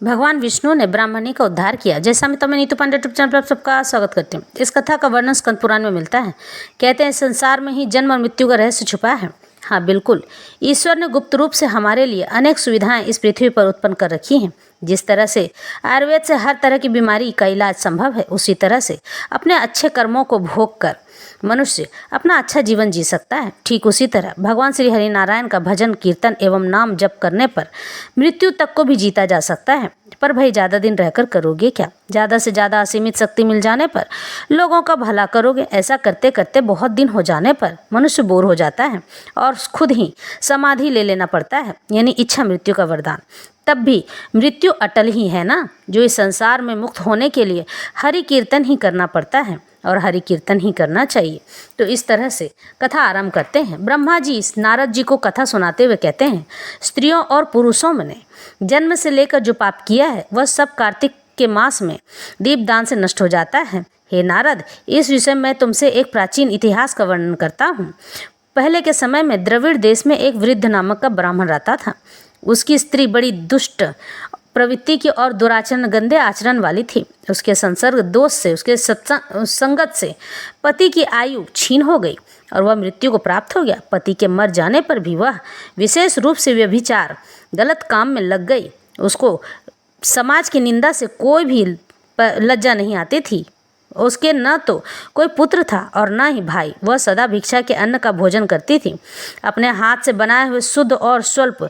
भगवान विष्णु ने ब्राह्मणी का उद्धार किया। जैसा मैं नीतू पांडे यूट्यूब चैनल पर सबका स्वागत करती हूँ। इस कथा का वर्णन स्कंद पुराण में मिलता है। कहते हैं संसार में ही जन्म और मृत्यु का रहस्य छुपा है। हाँ बिल्कुल, ईश्वर ने गुप्त रूप से हमारे लिए अनेक सुविधाएं इस पृथ्वी पर उत्पन्न कर रखी हैं। जिस तरह से आयुर्वेद से हर तरह की बीमारी का इलाज संभव है, उसी तरह से अपने अच्छे कर्मों को भोग कर मनुष्य अपना अच्छा जीवन जी सकता है। ठीक उसी तरह भगवान श्री हरि नारायण का भजन कीर्तन एवं नाम जप करने पर मृत्यु तक को भी जीता जा सकता है। पर भाई ज़्यादा दिन रहकर करोगे क्या? ज़्यादा से ज़्यादा असीमित शक्ति मिल जाने पर लोगों का भला करोगे। ऐसा करते करते बहुत दिन हो जाने पर मनुष्य बोर हो जाता है और खुद ही समाधि ले लेना पड़ता है, यानी इच्छा मृत्यु का वरदान। तब भी मृत्यु अटल ही है ना, जो इस संसार में मुक्त होने के लिए हरि कीर्तन ही करना पड़ता है और हरि कीर्तन ही करना चाहिए। तो इस तरह से कथा आरंभ करते हैं। ब्रह्मा जी नारद जी को कथा सुनाते हुए कहते हैं, स्त्रियों और पुरुषों ने जन्म से लेकर जो पाप किया है वह सब कार्तिक के मास में दीपदान से नष्ट हो जाता है। हे नारद, इस विषय में तुमसे एक प्राचीन इतिहास का वर्णन करता हूँ। पहले के समय में द्रविड़ देश में एक वृद्ध नामक का ब्राह्मण रहता था। उसकी स्त्री बड़ी दुष्ट प्रवृत्ति की और दुराचरण गंदे आचरण वाली थी। उसके संसर्ग दोष से, उसके संगत से पति की आयु छीन हो गई और वह मृत्यु को प्राप्त हो गया। पति के मर जाने पर भी वह विशेष रूप से व्यभिचार गलत काम में लग गई। उसको समाज की निंदा से कोई भी लज्जा नहीं आती थी। उसके न तो कोई पुत्र था और न ही भाई। वह सदा भिक्षा के अन्न का भोजन करती थी। अपने हाथ से बनाए हुए शुद्ध और स्वल्प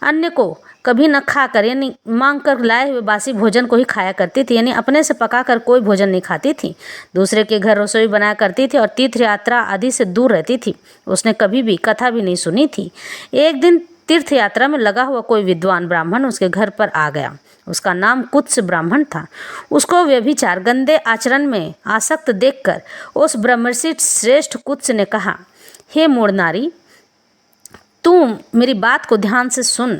अन्न को कभी न खा कर, यानी मांग कर लाए हुए बासी भोजन को ही खाया करती थी, यानी अपने से पका कर कोई भोजन नहीं खाती थी। दूसरे के घर रसोई बनाया करती थी और तीर्थ यात्रा आदि से दूर रहती थी। उसने कभी भी कथा भी नहीं सुनी थी। एक दिन तीर्थ यात्रा में लगा हुआ कोई विद्वान ब्राह्मण उसके घर पर आ गया। उसका नाम कुत्स ब्राह्मण था। उसको व्यभिचार गंदे आचरण में आसक्त देखकर उस ब्रह्मर्षि श्रेष्ठ कुत्स ने कहा, हे मूढ़ नारी, तू मेरी बात को ध्यान से सुन।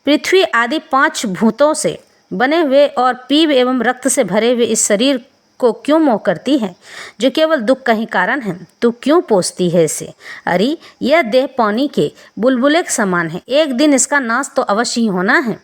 पृथ्वी आदि 5 भूतों से बने हुए और पीव एवं रक्त से भरे हुए इस शरीर को क्यों मोह करती है, जो केवल दुख का ही कारण है? तू क्यों पोसती है इसे? अरे यह देह पानी के बुलबुले के समान है। एक दिन इसका नाश तो अवश्य ही होना है,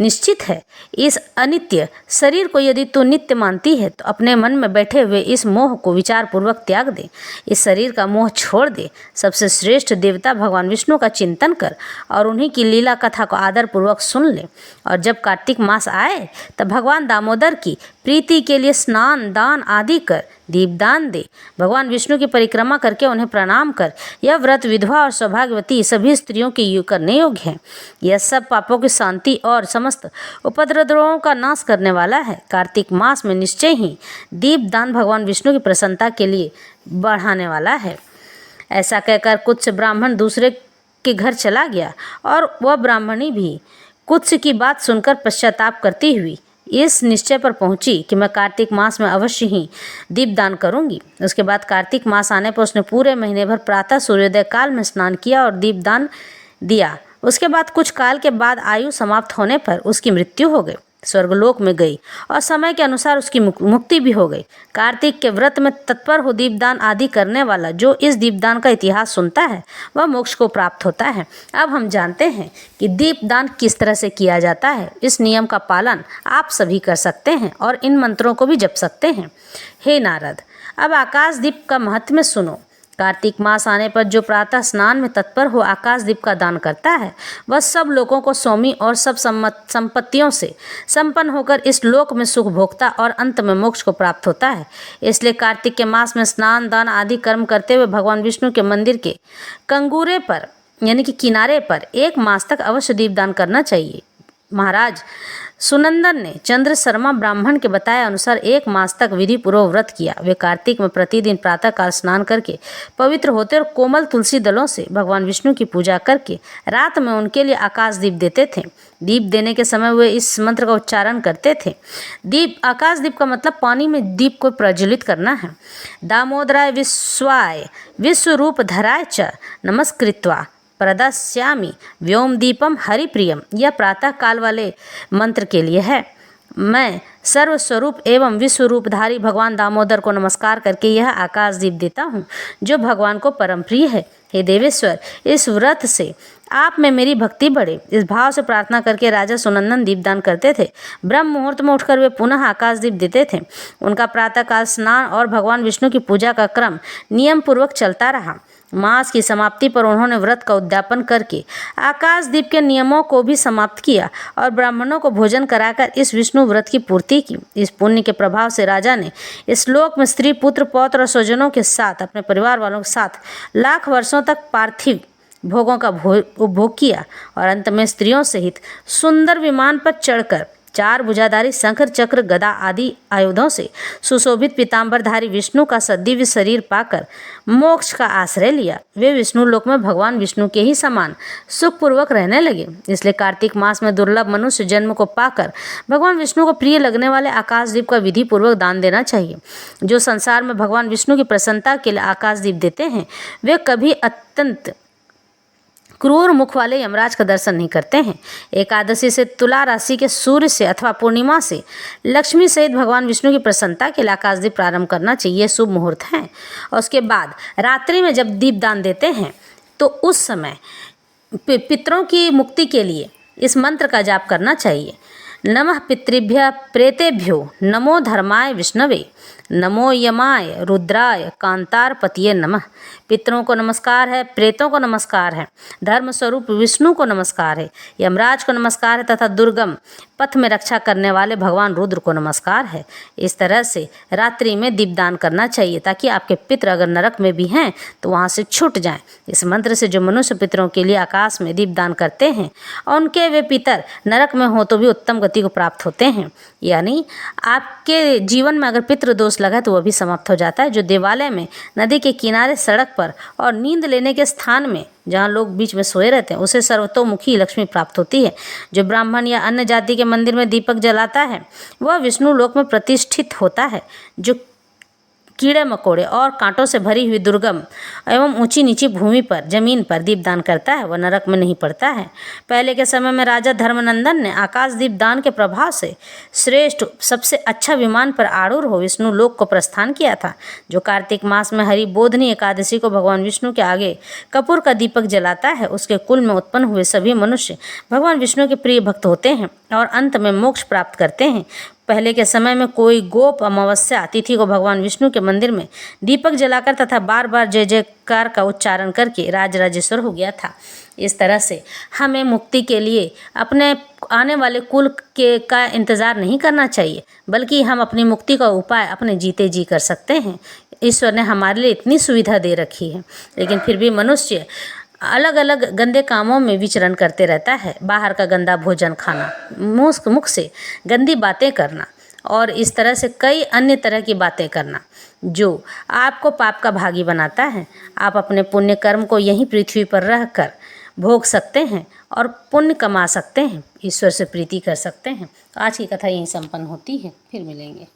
निश्चित है। इस अनित्य शरीर को यदि तू नित्य मानती है तो अपने मन में बैठे हुए इस मोह को विचार पूर्वक त्याग दे। इस शरीर का मोह छोड़ दे। सबसे श्रेष्ठ देवता भगवान विष्णु का चिंतन कर और उन्हीं की लीला कथा को आदर पूर्वक सुन ले। और जब कार्तिक मास आए तब भगवान दामोदर की प्रीति के लिए स्नान दान आदि कर दीपदान दे। भगवान विष्णु की परिक्रमा करके उन्हें प्रणाम कर। यह व्रत विधवा और सौभाग्यवती सभी स्त्रियों के करने योग्य है। यह सब पापों की शांति और समस्त उपद्रवों का नाश करने वाला है। कार्तिक मास में निश्चय ही दीपदान भगवान विष्णु की प्रसन्नता के लिए बढ़ाने वाला है। ऐसा कहकर कुत्स ब्राह्मण दूसरे के घर चला गया और वह ब्राह्मणी भी कुत्स की बात सुनकर पश्चाताप करती हुई इस निश्चय पर पहुंची कि मैं कार्तिक मास में अवश्य ही दीपदान करूंगी। उसके बाद कार्तिक मास आने पर उसने पूरे महीने भर प्रातः सूर्योदय काल में स्नान किया और दीपदान दिया। उसके बाद कुछ काल के बाद आयु समाप्त होने पर उसकी मृत्यु हो गई, स्वर्गलोक में गई और समय के अनुसार उसकी मुक्ति भी हो गई। कार्तिक के व्रत में तत्पर हो दीपदान आदि करने वाला जो इस दीपदान का इतिहास सुनता है वह मोक्ष को प्राप्त होता है। अब हम जानते हैं कि दीपदान किस तरह से किया जाता है। इस नियम का पालन आप सभी कर सकते हैं और इन मंत्रों को भी जप सकते हैं। हे नारद, अब आकाश दीप का महत्व सुनो। कार्तिक मास आने पर जो प्रातः स्नान में तत्पर हो आकाश दीप का दान करता है वह सब लोगों को स्वामी और सब संपत्तियों से संपन्न होकर इस लोक में सुख भोगता और अंत में मोक्ष को प्राप्त होता है। इसलिए कार्तिक के मास में स्नान दान आदि कर्म करते हुए भगवान विष्णु के मंदिर के कंगूरे पर, यानी कि किनारे पर 1 मास तक अवश्य दीपदान करना चाहिए। महाराज सुनंदन ने चंद्र शर्मा ब्राह्मण के बताए अनुसार 1 मास तक विधि पूर्वक व्रत किया। वे कार्तिक में प्रतिदिन प्रातःकाल स्नान करके पवित्र होते और कोमल तुलसी दलों से भगवान विष्णु की पूजा करके रात में उनके लिए आकाश दीप देते थे। दीप देने के समय वे इस मंत्र का उच्चारण करते थे। आकाश दीप का मतलब पानी में दीप को प्रज्वलित करना है। दामोदराय विश्वाय विश्वरूप धराय च नमस्कृत्वा प्रदास्यामि व्योम दीपम हरिप्रियम। यह प्रातः काल वाले मंत्र के लिए है। मैं सर्वस्वरूप एवं विश्वरूपधारी भगवान दामोदर को नमस्कार करके यह आकाश दीप देता हूँ जो भगवान को परम प्रिय है। हे देवेश्वर, इस व्रत से आप में मेरी भक्ति बढ़े। इस भाव से प्रार्थना करके राजा सुनंदन दीपदान करते थे। ब्रह्म मुहूर्त में उठकर वे पुनः आकाश दीप देते थे। उनका प्रातःकाल स्नान और भगवान विष्णु की पूजा का क्रम नियम पूर्वक चलता रहा। मास की समाप्ति पर उन्होंने व्रत का उद्यापन करके आकाशदीप के नियमों को भी समाप्त किया और ब्राह्मणों को भोजन कराकर इस विष्णु व्रत की पूर्ति की। इस पुण्य के प्रभाव से राजा ने इस लोक में स्त्री, पुत्र, पौत्र और स्वजनों के साथ, अपने परिवार वालों के साथ लाख वर्षों तक पार्थिव भोगों का उपभोग किया और अंत में स्त्रियों सहित सुंदर विमान पर चढ़कर 4 भुजाधारी शंख, चक्र, गदा आदि आयुधों से सुशोभित पीताम्बरधारी विष्णु का सदिव्य शरीर पाकर मोक्ष का आश्रय लिया। वे विष्णु लोक में भगवान विष्णु के ही समान सुखपूर्वक रहने लगे। इसलिए कार्तिक मास में दुर्लभ मनुष्य जन्म को पाकर भगवान विष्णु को प्रिय लगने वाले आकाशदीप का विधि पूर्वक दान देना चाहिए। जो संसार में भगवान विष्णु की प्रसन्नता के लिए आकाशदीप देते हैं, वे कभी अत्यंत क्रूर मुख वाले यमराज का दर्शन नहीं करते हैं। एकादशी से तुला राशि के सूर्य से अथवा पूर्णिमा से लक्ष्मी सहित भगवान विष्णु की प्रसन्नता के लिए आकाशदीप प्रारंभ करना चाहिए, शुभ मुहूर्त है। और उसके बाद रात्रि में जब दीप दान देते हैं तो उस समय पितरों की मुक्ति के लिए इस मंत्र का जाप करना चाहिए। नमः पितृभ्य प्रेतेभ्यो नमो धर्माय विष्णवे नमो यमाय रुद्राय कांतारपतिये नमः। पितरों को नमस्कार है, प्रेतों को नमस्कार है, धर्म स्वरूप विष्णु को नमस्कार है, यमराज को नमस्कार है तथा दुर्गम पथ में रक्षा करने वाले भगवान रुद्र को नमस्कार है। इस तरह से रात्रि में दीपदान करना चाहिए ताकि आपके पितर अगर नरक में भी हैं तो वहाँ से छूट जाएं। इस मंत्र से जो मनुष्य पितरों के लिए आकाश में दीपदान करते हैं और उनके वे पितर नरक में हो तो भी उत्तम गति को प्राप्त होते हैं। यानी आपके जीवन में अगर पितृ दोष लगा तो वह भी समाप्त हो जाता है। जो देवालय में, नदी के किनारे, सड़क पर और नींद लेने के स्थान में जहाँ लोग बीच में सोए रहते हैं उसे सर्वतोमुखी लक्ष्मी प्राप्त होती है। जो ब्राह्मण या अन्य जाति के मंदिर में दीपक जलाता है वह विष्णु लोक में प्रतिष्ठित होता है। जो कीड़े मकोड़े और कांटों से भरी हुई दुर्गम एवं ऊंची नीची भूमि पर, जमीन पर दीपदान करता है वह नरक में नहीं पड़ता है। पहले के समय में राजा धर्मनंदन ने आकाशदीप दान के प्रभाव से श्रेष्ठ, सबसे अच्छा विमान पर आरूढ़ हो विष्णु लोक को प्रस्थान किया था। जो कार्तिक मास में हरिबोधनी एकादशी को भगवान विष्णु के आगे कपूर का दीपक जलाता है उसके कुल में उत्पन्न हुए सभी मनुष्य भगवान विष्णु के प्रिय भक्त होते हैं और अंत में मोक्ष प्राप्त करते हैं। पहले के समय में कोई गोप अमावस्या तिथि को भगवान विष्णु के मंदिर में दीपक जलाकर तथा बार बार जय जयकार का उच्चारण करके राजराजेश्वर हो गया था। इस तरह से हमें मुक्ति के लिए अपने आने वाले कुल के का इंतज़ार नहीं करना चाहिए, बल्कि हम अपनी मुक्ति का उपाय अपने जीते जी कर सकते हैं। ईश्वर ने हमारे लिए इतनी सुविधा दे रखी है, लेकिन फिर भी मनुष्य अलग अलग गंदे कामों में विचरण करते रहता है। बाहर का गंदा भोजन खाना, मुख से गंदी बातें करना और इस तरह से कई अन्य तरह की बातें करना जो आपको पाप का भागी बनाता है। आप अपने पुण्य कर्म को यहीं पृथ्वी पर रहकर भोग सकते हैं और पुण्य कमा सकते हैं, ईश्वर से प्रीति कर सकते हैं। आज की कथा यहीं संपन्न होती है, फिर मिलेंगे।